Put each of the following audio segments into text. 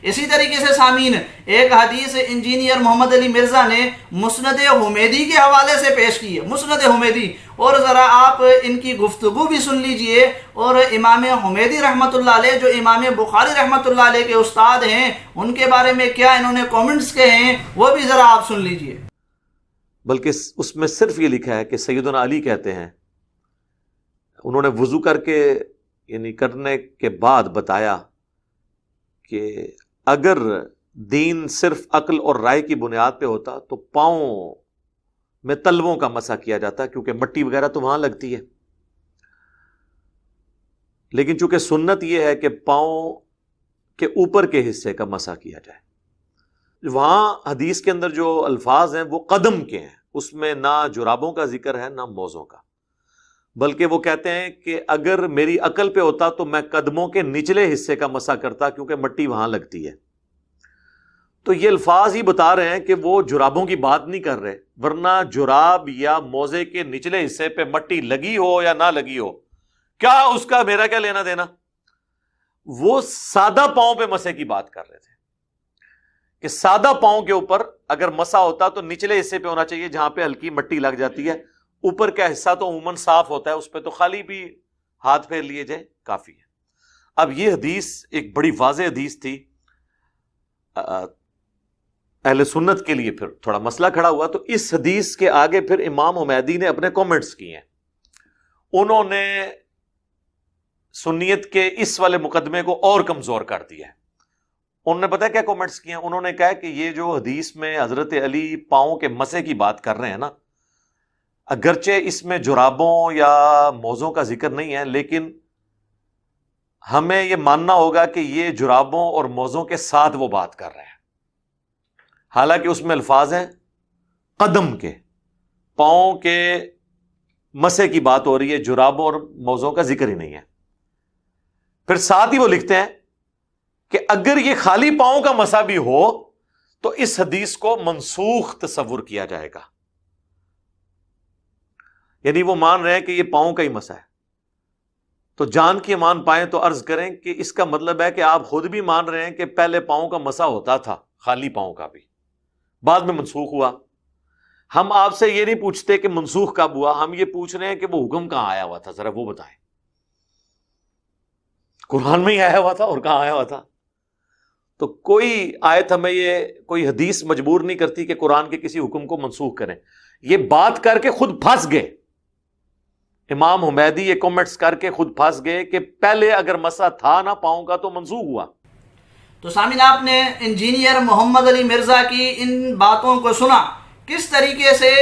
اسی طریقے سے سامعین ایک حدیث انجینئر محمد علی مرزا نے مسند حمیدی کے حوالے سے پیش کی ہے، مسند حمیدی، اور ذرا آپ ان کی گفتگو بھی سن لیجئے، اور امام حمیدی رحمۃ اللہ علیہ جو امام بخاری رحمۃ اللہ علیہ کے استاد ہیں ان کے بارے میں کیا انہوں نے کومنٹس کہے ہیں وہ بھی ذرا آپ سن لیجئے۔ بلکہ اس میں صرف یہ لکھا ہے کہ سیدنا علی کہتے ہیں، انہوں نے وضو کر کے یعنی کرنے کے بعد بتایا کہ اگر دین صرف عقل اور رائے کی بنیاد پہ ہوتا تو پاؤں میں تلووں کا مسح کیا جاتا، کیونکہ مٹی وغیرہ تو وہاں لگتی ہے، لیکن چونکہ سنت یہ ہے کہ پاؤں کے اوپر کے حصے کا مسح کیا جائے۔ وہاں حدیث کے اندر جو الفاظ ہیں وہ قدم کے ہیں، اس میں نہ جرابوں کا ذکر ہے نہ موزوں کا، بلکہ وہ کہتے ہیں کہ اگر میری عقل پہ ہوتا تو میں قدموں کے نچلے حصے کا مسح کرتا، کیونکہ مٹی وہاں لگتی ہے۔ تو یہ الفاظ ہی بتا رہے ہیں کہ وہ جرابوں کی بات نہیں کر رہے، ورنہ جراب یا موزے کے نچلے حصے پہ مٹی لگی ہو یا نہ لگی ہو، کیا اس کا میرا کیا لینا دینا؟ وہ سادہ پاؤں پہ مسح کی بات کر رہے تھے کہ سادہ پاؤں کے اوپر اگر مسح ہوتا تو نچلے حصے پہ ہونا چاہیے جہاں پہ ہلکی مٹی لگ جاتی ہے، اوپر کا حصہ تو عموماً صاف ہوتا ہے، اس پہ تو خالی بھی ہاتھ پھیر لیے جائے کافی ہے۔ اب یہ حدیث ایک بڑی واضح حدیث تھی، اہل سنت کے لیے پھر تھوڑا مسئلہ کھڑا ہوا، تو اس حدیث کے آگے پھر امام حمیدی نے اپنے کومنٹس کیے ہیں۔ انہوں نے سنیت کے اس والے مقدمے کو اور کمزور کر دیا ہے۔ انہوں نے پتہ کیا کومنٹس کیے ہیں؟ انہوں نے کہا کہ یہ جو حدیث میں حضرت علی پاؤں کے مسح کی بات کر رہے ہیں نا، اگرچہ اس میں جرابوں یا موزوں کا ذکر نہیں ہے، لیکن ہمیں یہ ماننا ہوگا کہ یہ جرابوں اور موزوں کے ساتھ وہ بات کر رہے ہیں، حالانکہ اس میں الفاظ ہیں قدم کے، پاؤں کے مسح کی بات ہو رہی ہے، جرابوں اور موزوں کا ذکر ہی نہیں ہے۔ پھر ساتھ ہی وہ لکھتے ہیں کہ اگر یہ خالی پاؤں کا مسح بھی ہو تو اس حدیث کو منسوخ تصور کیا جائے گا، یعنی وہ مان رہے ہیں کہ یہ پاؤں کا ہی مسح ہے۔ تو جان کی امان پائیں تو عرض کریں کہ اس کا مطلب ہے کہ آپ خود بھی مان رہے ہیں کہ پہلے پاؤں کا مسح ہوتا تھا، خالی پاؤں کا بھی، بعد میں منسوخ ہوا۔ ہم آپ سے یہ نہیں پوچھتے کہ منسوخ کب ہوا، ہم یہ پوچھ رہے ہیں کہ وہ حکم کہاں آیا ہوا تھا، ذرا وہ بتائیں۔ قرآن میں ہی آیا ہوا تھا اور کہاں آیا ہوا تھا؟ تو کوئی آیت ہمیں یہ کوئی حدیث مجبور نہیں کرتی کہ قرآن کے کسی حکم کو منسوخ کریں۔ یہ بات کر کے خود پھنس گئے، امام حمیدی یہ کومنٹس کر کے خود پھنس گئے کہ پہلے اگر مسح تھا نا پاؤں کا تو منسوخ ہوا۔ تو سامعین، آپ نے انجینئر محمد علی مرزا کی ان باتوں کو سنا، کس طریقے سے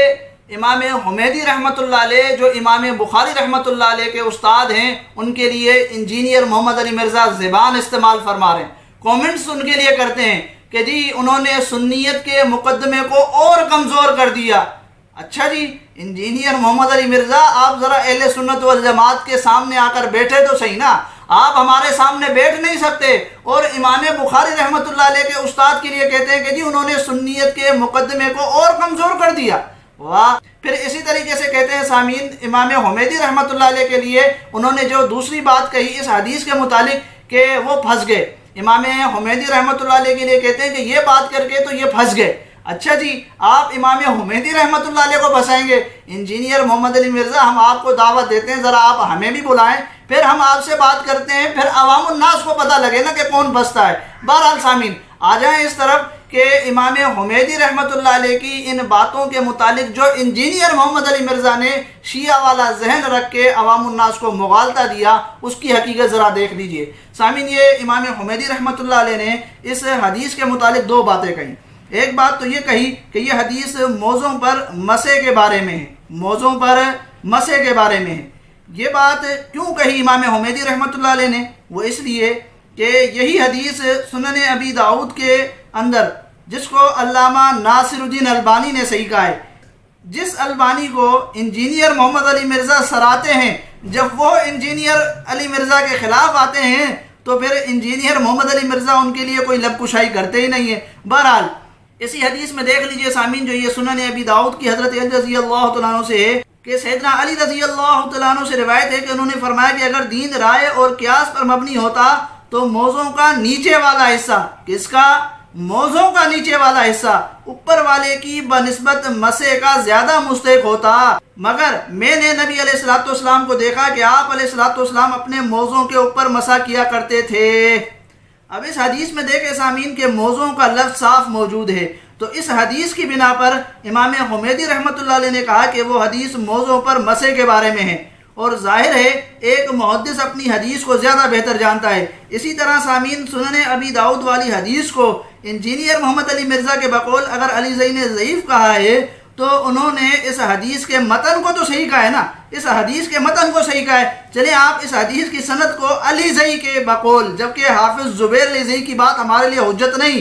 امام حمیدی رحمۃ اللہ علیہ جو امام بخاری رحمۃ اللہ علیہ کے استاد ہیں ان کے لیے انجینئر محمد علی مرزا زبان استعمال فرما رہے ہیں، کومنٹس ان کے لیے کرتے ہیں کہ جی انہوں نے سنیت کے مقدمے کو اور کمزور کر دیا۔ اچھا جی، انجینئر محمد علی مرزا آپ ذرا اہل سنت والجماعت کے سامنے آ کر بیٹھے تو صحیح نا، آپ ہمارے سامنے بیٹھ نہیں سکتے اور امام بخاری رحمۃ اللہ علیہ کے استاد کے لیے کہتے ہیں کہ جی انہوں نے سنیت کے مقدمے کو اور کمزور کر دیا۔ واہ! پھر اسی طریقے سے کہتے ہیں سامعین، امام حمیدی رحمۃ اللہ علیہ کے لیے انہوں نے جو دوسری بات کہی اس حدیث کے متعلق کہ وہ پھنس گئے، امام حمیدی رحمۃ اللہ علیہ کے لیے کہتے ہیں کہ یہ بات کر کے تو یہ پھنس گئے۔ اچھا جی، آپ امام حمیدی رحمۃ اللہ علیہ کو پھنسائیں گے؟ انجینئر محمد علی مرزا ہم آپ کو دعوت دیتے ہیں، ذرا آپ ہمیں بھی بلائیں، پھر ہم آپ سے بات کرتے ہیں، پھر عوام الناس کو پتہ لگے نا کہ کون پھنستا ہے۔ بہرحال سامعین، آ جائیں اس طرف کہ امام حمیدی رحمۃ اللہ علیہ کی ان باتوں کے متعلق جو انجینئر محمد علی مرزا نے شیعہ والا ذہن رکھ کے عوام الناس کو مغالطہ دیا، اس کی حقیقت ذرا دیکھ لیجئے۔ سامعین، یہ امام حمیدی رحمۃ اللہ علیہ نے اس حدیث کے متعلق دو باتیں کہیں۔ ایک بات تو یہ کہی کہ یہ حدیث موضوع پر مسح کے بارے میں ہے، موضوع پر مسح کے بارے میں ہے۔ یہ بات کیوں کہی امام حمیدی رحمۃ اللہ علیہ نے؟ وہ اس لیے کہ یہی حدیث سنن ابی داؤد کے اندر، جس کو علامہ ناصر الدین البانی نے صحیح کہا ہے، جس البانی کو انجینئر محمد علی مرزا سراتے ہیں، جب وہ انجینئر علی مرزا کے خلاف آتے ہیں تو پھر انجینئر محمد علی مرزا ان کے لیے کوئی لب کشائی کرتے ہی نہیں ہے۔ بہرحال اسی حدیث میں دیکھ لیجئے سامعین، جو یہ سنن ابی داؤد کی حضرت علی رضی اللہ تعالیٰ عنہ سے ہے کہ سیدنا علی رضی اللہ تعالیٰ عنہ سے روایت ہے کہ انہوں نے فرمایا کہ اگر دین رائے اور قیاس پر مبنی ہوتا تو موزوں کا نیچے والا حصہ، کس کا؟ موزوں کا نیچے والا حصہ اوپر والے کی بنسبت مسے کا زیادہ مستحق ہوتا، مگر میں نے نبی علیہ الصلوۃ والسلام کو دیکھا کہ آپ علیہ الصلوۃ والسلام اپنے موزوں کے اوپر مسا کیا کرتے تھے۔ اب اس حدیث میں دیکھیں سامعین کہ موزوں کا لفظ صاف موجود ہے، تو اس حدیث کی بنا پر امام حمیدی رحمۃ اللہ علیہ نے کہا کہ وہ حدیث موزوں پر مسے کے بارے میں ہے، اور ظاہر ہے ایک محدث اپنی حدیث کو زیادہ بہتر جانتا ہے۔ اسی طرح سامعین سنن ابی داؤد والی حدیث کو انجینئر محمد علی مرزا کے بقول اگر علی زئی نے ضعیف کہا ہے تو انہوں نے اس حدیث کے متن کو تو صحیح کہا ہے نا، اس حدیث کے متن کو صحیح کہا ہے۔ چلیں آپ اس حدیث کی سند کو علی زئی کے بقول، جبکہ حافظ زبیر علی زئی کی بات ہمارے لیے حجت نہیں،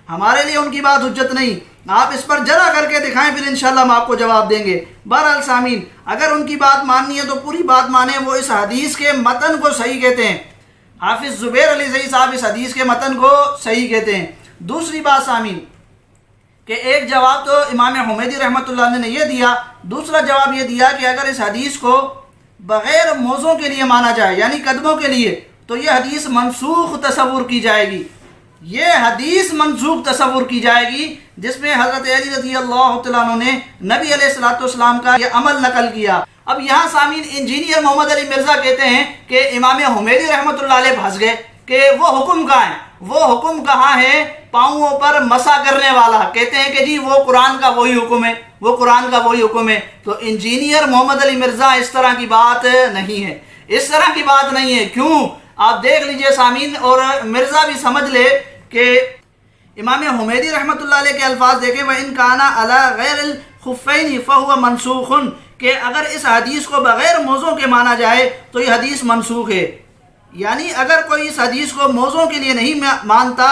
ہمارے لیے ان کی بات حجت نہیں، آپ اس پر جرا کر کے دکھائیں، پھر انشاءاللہ ہم آپ کو جواب دیں گے۔ بہرحال سامعین اگر ان کی بات ماننی ہے تو پوری بات مانیں، وہ اس حدیث کے متن کو صحیح کہتے ہیں، حافظ زبیر علی زئی صاحب اس حدیث کے متن کو صحیح کہتے ہیں۔ دوسری بات سامعین کہ ایک جواب تو امام حمیدی رحمۃ اللہ نے یہ دیا، دوسرا جواب یہ دیا کہ اگر اس حدیث کو بغیر موزوں کے لیے مانا جائے یعنی قدموں کے لیے تو یہ حدیث منسوخ تصور کی جائے گی، یہ حدیث منسوخ تصور کی جائے گی جس میں حضرت علی رضی اللہ تعالیٰ عنہ نے نبی علیہ الصلوۃ والسلام کا یہ عمل نقل کیا۔ اب یہاں سامعین انجینئر محمد علی مرزا کہتے ہیں کہ امام حمیدی رحمۃ اللہ علیہ پھنس گئے کہ وہ حکم کہاں ہے، وہ حکم کہاں ہے پاؤں پر مسا کرنے والا، کہتے ہیں کہ جی وہ قرآن کا وہی حکم ہے، وہ قرآن کا وہی حکم ہے۔ تو انجینئر محمد علی مرزا اس طرح کی بات نہیں ہے، اس طرح کی بات نہیں ہے۔ کیوں؟ آپ دیکھ لیجئے سامعین، اور مرزا بھی سمجھ لے کہ امام حمیدی رحمۃ اللہ علیہ کے الفاظ دیکھیں وَإِن كَانَ عَلَى غَيْرِ الْخُفَّيْنِ فَهُوَ مَنْسُوخٌ، کہ اگر اس حدیث کو بغیر موزوں کے مانا جائے تو یہ حدیث منسوخ ہے، یعنی اگر کوئی اس حدیث کو موزوں کے لیے نہیں مانتا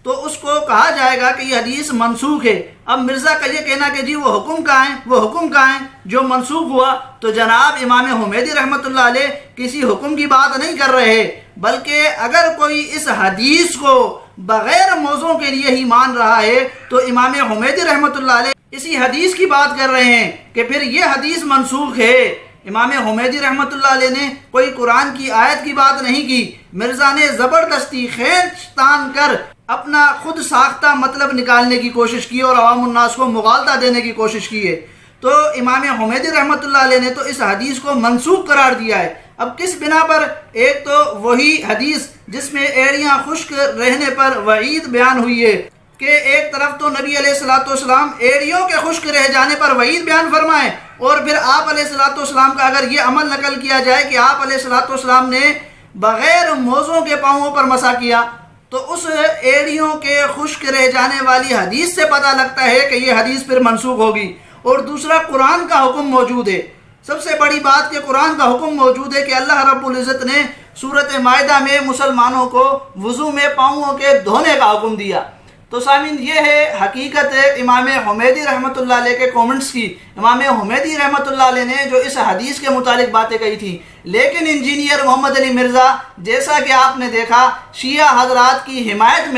تو اس کو کہا جائے گا کہ یہ حدیث منسوخ ہے۔ اب مرزا کا یہ کہنا کہ جی وہ حکم کہاں ہے، وہ حکم کہاں ہے جو منسوخ ہوا، تو جناب امام حمیدی رحمۃ اللہ علیہ کسی حکم کی بات نہیں کر رہے، بلکہ اگر کوئی اس حدیث کو بغیر موزوں کے لیے ہی مان رہا ہے تو امام حمیدی رحمۃ اللہ علیہ اسی حدیث کی بات کر رہے ہیں کہ پھر یہ حدیث منسوخ ہے۔ امام حمیدی رحمۃ اللہ علیہ نے کوئی قرآن کی آیت کی بات نہیں کی، مرزا نے زبردستی کھینچ تان کر اپنا خود ساختہ مطلب نکالنے کی کوشش کی اور عوام الناس کو مغالطہ دینے کی کوشش کی ہے۔ تو امام حمیدی رحمۃ اللہ علیہ نے تو اس حدیث کو منسوخ قرار دیا ہے۔ اب کس بنا پر؟ ایک تو وہی حدیث جس میں ایڑیاں خشک رہنے پر وعید بیان ہوئی ہے کہ ایک طرف تو نبی علیہ الصلوۃ والسلام ایڑیوں کے خشک رہ جانے پر وعید بیان فرمائے، اور پھر آپ علیہ الصلوۃ والسلام کا اگر یہ عمل نقل کیا جائے کہ آپ علیہ الصلوۃ والسلام نے بغیر موزوں کے پاؤں پر مسا کیا، تو اس ایڑیوں کے خشک رہ جانے والی حدیث سے پتہ لگتا ہے کہ یہ حدیث پھر منسوخ ہوگی۔ اور دوسرا قرآن کا حکم موجود ہے، سب سے بڑی بات کہ قرآن کا حکم موجود ہے کہ اللہ رب العزت نے سورۃ مائدہ میں مسلمانوں کو وضو میں پاؤں کے دھونے کا حکم دیا۔ تو سامعین یہ ہے حقیقت امام حمیدی رحمۃ اللہ علیہ کے کومنٹس کی۔ امام حمیدی رحمۃ اللہ علیہ نے جو اس حدیث کے متعلق باتیں کہی تھیں، لیکن انجینئر محمد علی مرزا جیسا کہ آپ نے دیکھا شیعہ حضرات کی حمایت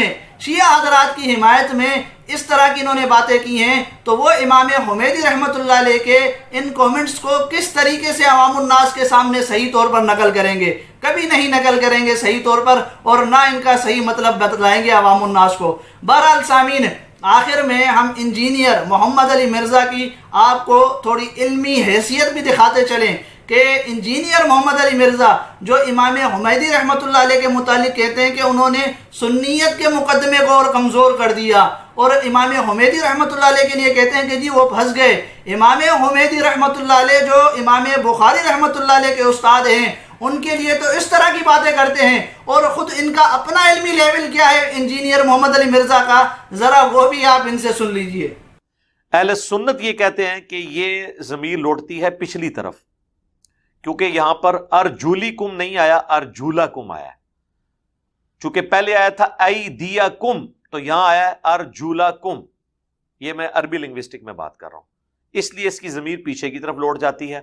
میں اس طرح کی انہوں نے باتیں کی ہیں، تو وہ امام حمیدی رحمۃ اللہ علیہ کے ان کومنٹس کو کس طریقے سے عوام الناس کے سامنے صحیح طور پر نقل کریں گے؟ کبھی نہیں نقل کریں گے صحیح طور پر، اور نہ ان کا صحیح مطلب بتلائیں گے عوام الناس کو۔ بہرحال سامعین آخر میں ہم انجینئر محمد علی مرزا کی آپ کو تھوڑی علمی حیثیت بھی دکھاتے چلیں کہ انجینئر محمد علی مرزا جو امام حمیدی رحمۃ اللہ علیہ کے متعلق کہتے ہیں کہ انہوں نے سنیت کے مقدمے کو اور کمزور کر دیا، اور امام حمیدی رحمۃ اللہ علیہ کے لیے کہتے ہیں کہ جی وہ پھنس گئے۔ امام حمیدی رحمۃ اللہ علیہ جو امام بخاری رحمۃ اللہ علیہ کے استاد ہیں، ان کے لیے تو اس طرح کی باتیں کرتے ہیں، اور خود ان کا اپنا علمی لیول کیا ہے انجینئر محمد علی مرزا کا، ذرا وہ بھی آپ ان سے سن لیجئے۔ اہل سنت یہ کہتے ہیں کہ یہ ضمیر لوٹتی ہے پچھلی طرف، کیونکہ یہاں پر ارجولیکم نہیں آیا، ارجولکم آیا، چونکہ پہلے آیا تھا ایدیکم، تو یہاں آیا ہے ارجولکم۔ یہ میں عربی لنگوسٹک میں بات کر رہا ہوں، اس لیے اس کی ضمیر پیچھے کی طرف لوٹ جاتی ہے۔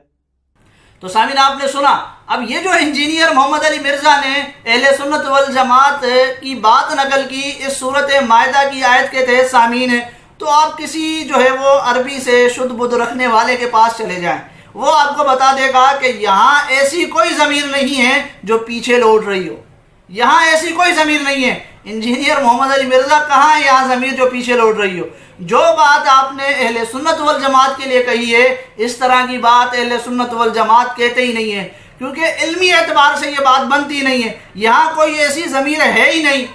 تو سامعین آپ نے سنا، اب یہ جو انجینئر محمد علی مرزا نے اہل سنت والجماعت کی بات نقل کی اس سورۃ مائدہ کی آیت کے تحت سامعین، تو آپ کسی جو ہے وہ عربی سے شد بدھ رکھنے والے کے پاس چلے جائیں، وہ آپ کو بتا دے گا کہ یہاں ایسی کوئی ضمیر نہیں ہے جو پیچھے لوٹ رہی ہو، یہاں ایسی کوئی ضمیر نہیں ہے۔ انجینئر محمد علی مرزا کہاں ہے یہاں ضمیر جو پیچھے لوٹ رہی ہو؟ جو بات آپ نے اہل سنت والجماعت کے لیے کہی ہے اس طرح کی بات اہل سنت والجماعت کہتے ہی نہیں ہے، کیونکہ علمی اعتبار سے یہ بات بنتی نہیں ہے۔ یہاں کوئی ایسی ضمیر ہے ہی نہیں۔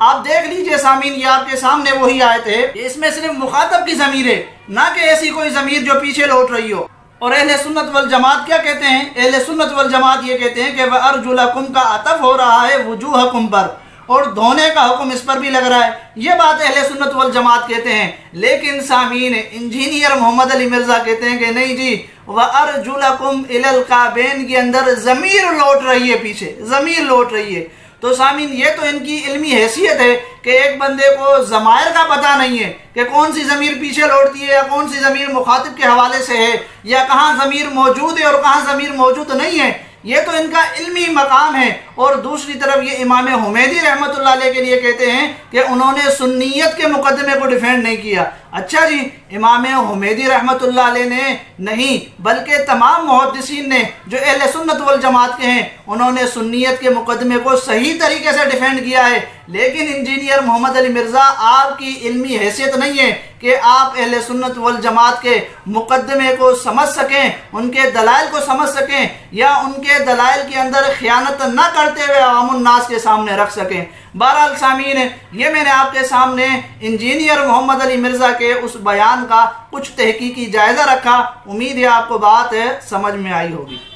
آپ دیکھ لیجئے سامعین، یہ آپ کے سامنے وہی آیت ہے، اس میں صرف مخاطب کی ضمیر ہے، نہ کہ ایسی کوئی ضمیر جو پیچھے لوٹ رہی ہو۔ اور اہل سنت والجماعت کیا کہتے ہیں؟ اہل سنت والجماعت یہ کہتے ہیں کہ وَأَرْجُلَكُمْ کا عطف ہو رہا ہے وجوہکم پر، اور دھونے کا حکم اس پر بھی لگ رہا ہے، یہ بات اہل سنت والجماعت کہتے ہیں۔ لیکن سامعین، انجینئر محمد علی مرزا کہتے ہیں کہ نہیں جی، وَأَرْجُلَكُمْ إِلَى الْكَعْبَيْن کے اندر ضمیر لوٹ رہی ہے، پیچھے ضمیر لوٹ رہی ہے۔ تو سامعین، یہ تو ان کی علمی حیثیت ہے کہ ایک بندے کو ضمائر کا پتہ نہیں ہے کہ کون سی ضمیر پیچھے لوٹتی ہے یا کون سی ضمیر مخاطب کے حوالے سے ہے، یا کہاں ضمیر موجود ہے اور کہاں ضمیر موجود نہیں ہے۔ یہ تو ان کا علمی مقام ہے۔ اور دوسری طرف یہ امام حمیدی رحمۃ اللہ علیہ کے لیے کہتے ہیں کہ انہوں نے سنیت کے مقدمے کو ڈیفینڈ نہیں کیا۔ اچھا جی، امام حمیدی رحمۃ اللہ علیہ نے نہیں، بلکہ تمام محدثین نے جو اہل سنت والجماعت کے ہیں انہوں نے سنیت کے مقدمے کو صحیح طریقے سے ڈیفینڈ کیا ہے۔ لیکن انجینئر محمد علی مرزا، آپ کی علمی حیثیت نہیں ہے کہ آپ اہل سنت والجماعت کے مقدمے کو سمجھ سکیں، ان کے دلائل کو سمجھ سکیں، یا ان کے دلائل کے اندر خیانت نہ کرتے ہوئے عوام الناس کے سامنے رکھ سکیں۔ بہرحال سامعین، یہ میں نے آپ کے سامنے انجینئر محمد علی مرزا کے اس بیان کا کچھ تحقیقی جائزہ رکھا۔ امید ہے آپ کو بات سمجھ میں آئی ہوگی۔